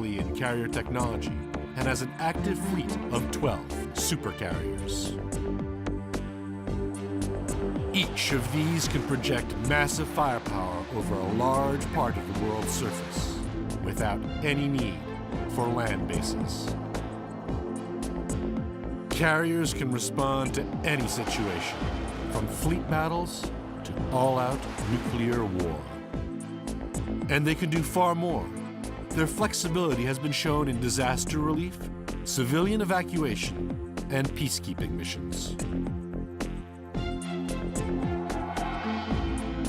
heavily in carrier technology and has an active fleet of 12 supercarriers. Each of these can project massive firepower over a large part of the world's surface without any need for land bases. Carriers can respond to any situation, from fleet battles to all-out nuclear war. And they can do far more. Their flexibility has been shown in disaster relief, civilian evacuation, and peacekeeping missions.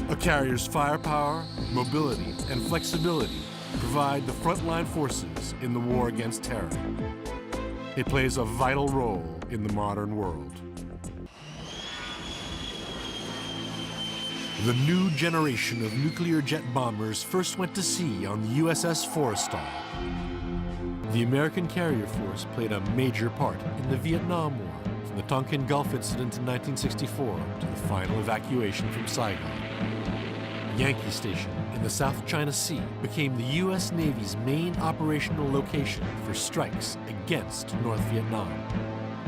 A carrier's firepower, mobility, and flexibility provide the frontline forces in the war against terror. It plays a vital role in the modern world. The new generation of nuclear jet bombers first went to sea on the USS Forrestal. The American carrier force played a major part in the Vietnam War, from the Tonkin Gulf incident in 1964 to the final evacuation from Saigon. Yankee Station in the South China Sea became the U.S. Navy's main operational location for strikes against North Vietnam.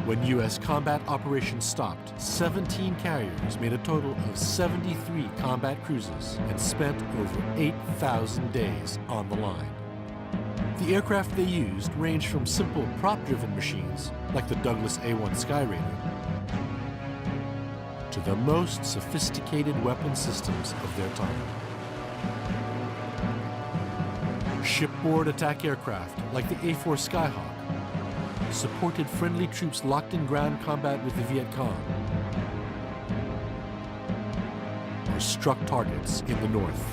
When U.S. combat operations stopped, 17 carriers made a total of 73 combat cruises and spent over 8,000 days on the line. The aircraft they used ranged from simple prop-driven machines, like the Douglas A-1 Skyraider, to the most sophisticated weapon systems of their time. Shipboard attack aircraft, like the A-4 Skyhawk, supported friendly troops locked in ground combat with the Viet Cong, or struck targets in the north.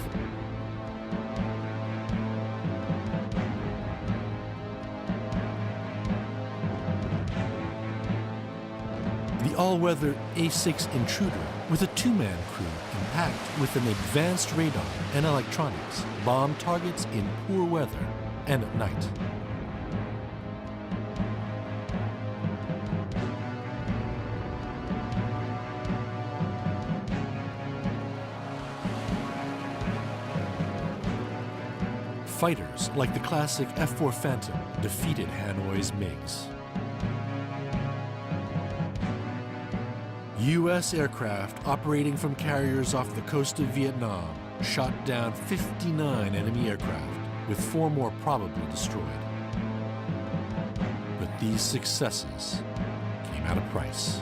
The all-weather A-6 Intruder, with a two-man crew and packed with an advanced radar and electronics, bombed targets in poor weather and at night. Fighters like the classic F-4 Phantom defeated Hanoi's MiGs. U.S. aircraft operating from carriers off the coast of Vietnam shot down 59 enemy aircraft, with 4 more probably destroyed. But these successes came at a price.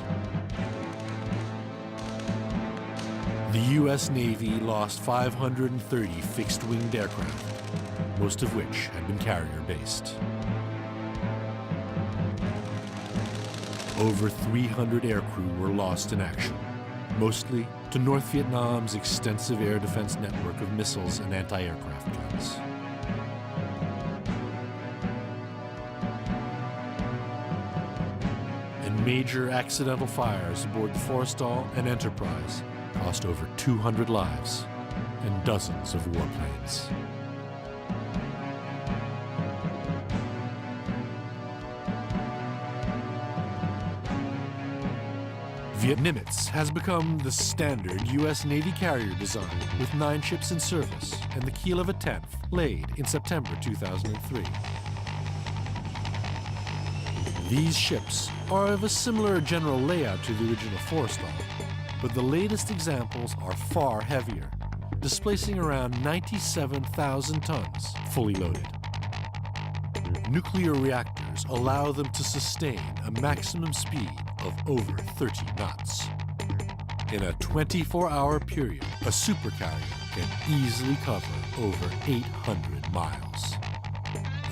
The U.S. Navy lost 530 fixed-winged aircraft, most of which had been carrier-based. Over 300 aircrew were lost in action, mostly to North Vietnam's extensive air defense network of missiles and anti-aircraft guns. And major accidental fires aboard the Forrestal and Enterprise cost over 200 lives and dozens of warplanes. Vietnimitz has become the standard U.S. Navy carrier design, with 9 ships in service and the keel of a 10th laid in September 2003. These ships are of a similar general layout to the original Forrestal, but the latest examples are far heavier, displacing around 97,000 tons fully loaded. Nuclear reactors allow them to sustain a maximum speed of over 30 knots. In a 24-hour period, a supercarrier can easily cover over 800 miles.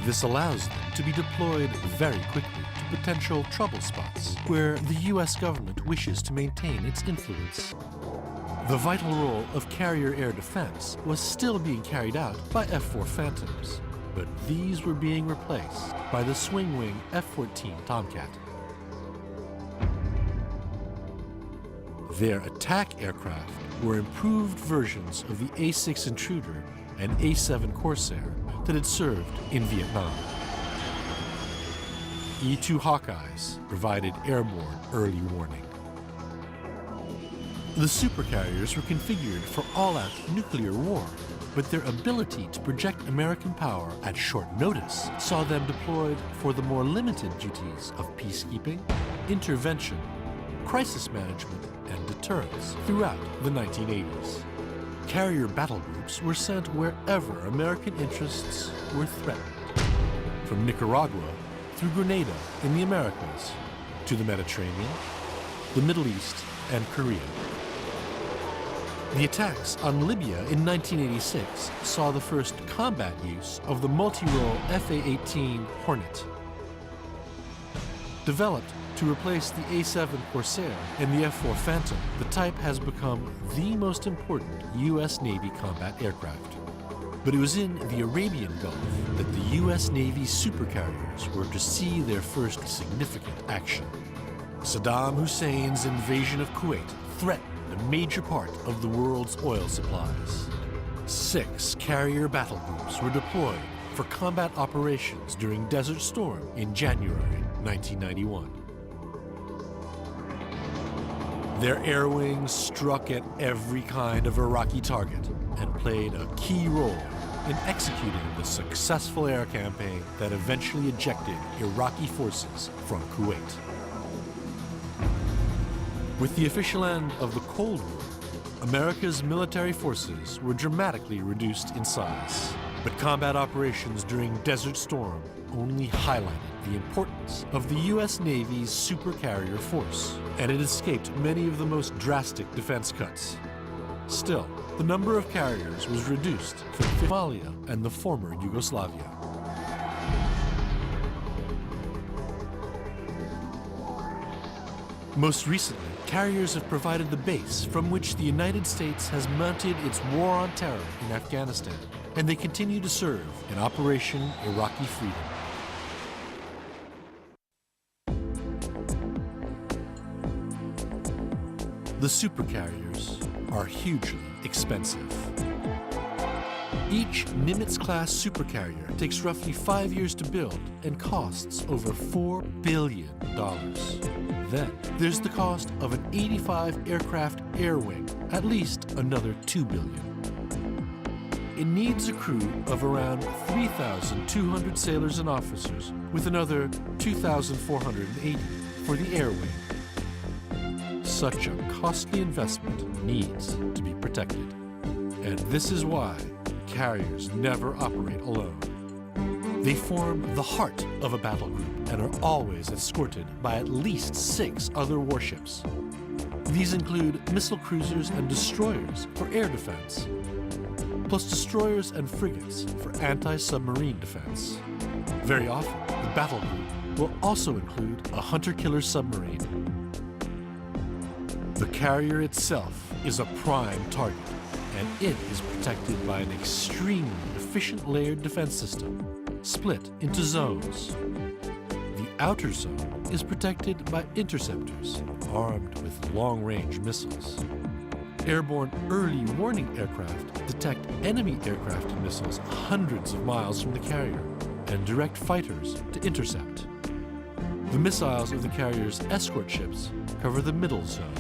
This allows them to be deployed very quickly to potential trouble spots where the U.S. government wishes to maintain its influence. The vital role of carrier air defense was still being carried out by F-4 Phantoms, but these were being replaced by the swing-wing F-14 Tomcat. Their attack aircraft were improved versions of the A-6 Intruder and A-7 Corsair that had served in Vietnam. E-2 Hawkeyes provided airborne early warning. The supercarriers were configured for all-out nuclear war, but their ability to project American power at short notice saw them deployed for the more limited duties of peacekeeping, intervention, crisis management, and deterrence throughout the 1980s. Carrier battle groups were sent wherever American interests were threatened, from Nicaragua through Grenada in the Americas to the Mediterranean, the Middle East, and Korea. The attacks on Libya in 1986 saw the first combat use of the multi-role FA-18 Hornet. Developed to replace the A-7 Corsair and the F-4 Phantom, the type has become the most important U.S. Navy combat aircraft. But it was in the Arabian Gulf that the U.S. Navy's supercarriers were to see their first significant action. Saddam Hussein's invasion of Kuwait threatened a major part of the world's oil supplies. 6 carrier battle groups were deployed for combat operations during Desert Storm in January 1991. Their air wings struck at every kind of Iraqi target and played a key role in executing the successful air campaign that eventually ejected Iraqi forces from Kuwait. With the official end of the Cold War, America's military forces were dramatically reduced in size. But combat operations during Desert Storm only highlighted the importance of the U.S. Navy's supercarrier force, and it escaped many of the most drastic defense cuts. Still, the number of carriers was reduced from Somalia and the former Yugoslavia. Most recently, carriers have provided the base from which the United States has mounted its war on terror in Afghanistan, and they continue to serve in Operation Iraqi Freedom. The supercarriers are hugely expensive. Each Nimitz-class supercarrier takes roughly 5 years to build and costs over $4 billion. Then there's the cost of an 85 aircraft air wing, at least another $2 billion. It needs a crew of around 3,200 sailors and officers, with another 2,480 for the air wing. Such a costly investment needs to be protected. And this is why carriers never operate alone. They form the heart of a battle group and are always escorted by at least 6 other warships. These include missile cruisers and destroyers for air defense, plus destroyers and frigates for anti-submarine defense. Very often, the battle group will also include a hunter-killer submarine. The carrier itself is a prime target, and it is protected by an extremely efficient layered defense system, split into zones. The outer zone is protected by interceptors armed with long-range missiles. Airborne early warning aircraft detect enemy aircraft and missiles hundreds of miles from the carrier and direct fighters to intercept. The missiles of the carrier's escort ships cover the middle zone.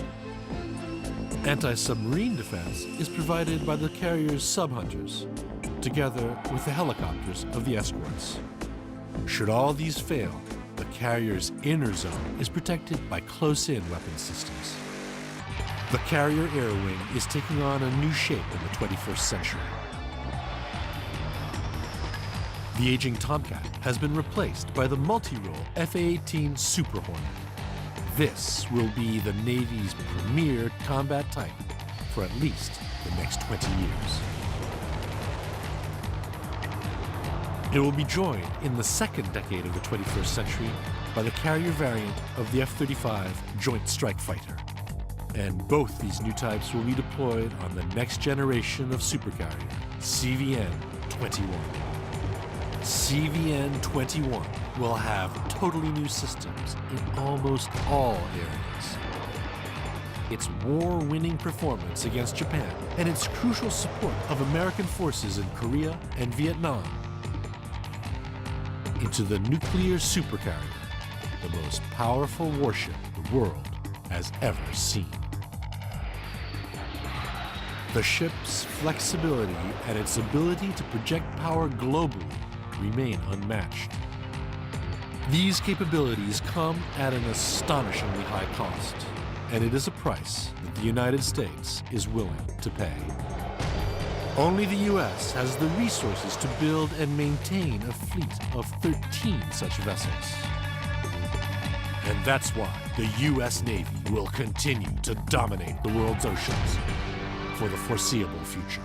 Anti-submarine defense is provided by the carrier's sub-hunters, together with the helicopters of the escorts. Should all these fail, the carrier's inner zone is protected by close-in weapon systems. The carrier air wing is taking on a new shape in the 21st century. The aging Tomcat has been replaced by the multi-role FA-18 Super Hornet. This will be the Navy's premier combat type for at least the next 20 years. It will be joined in the second decade of the 21st century by the carrier variant of the F-35 Joint Strike Fighter. And both these new types will be deployed on the next generation of supercarrier, CVN-21. CVN-21 will have totally new systems in almost all areas. Its war-winning performance against Japan and its crucial support of American forces in Korea and Vietnam into the nuclear supercarrier, the most powerful warship the world has ever seen. The ship's flexibility and its ability to project power globally remain unmatched. These capabilities come at an astonishingly high cost, and it is a price that the United States is willing to pay. Only the U.S. has the resources to build and maintain a fleet of 13 such vessels. And that's why the U.S. Navy will continue to dominate the world's oceans for the foreseeable future.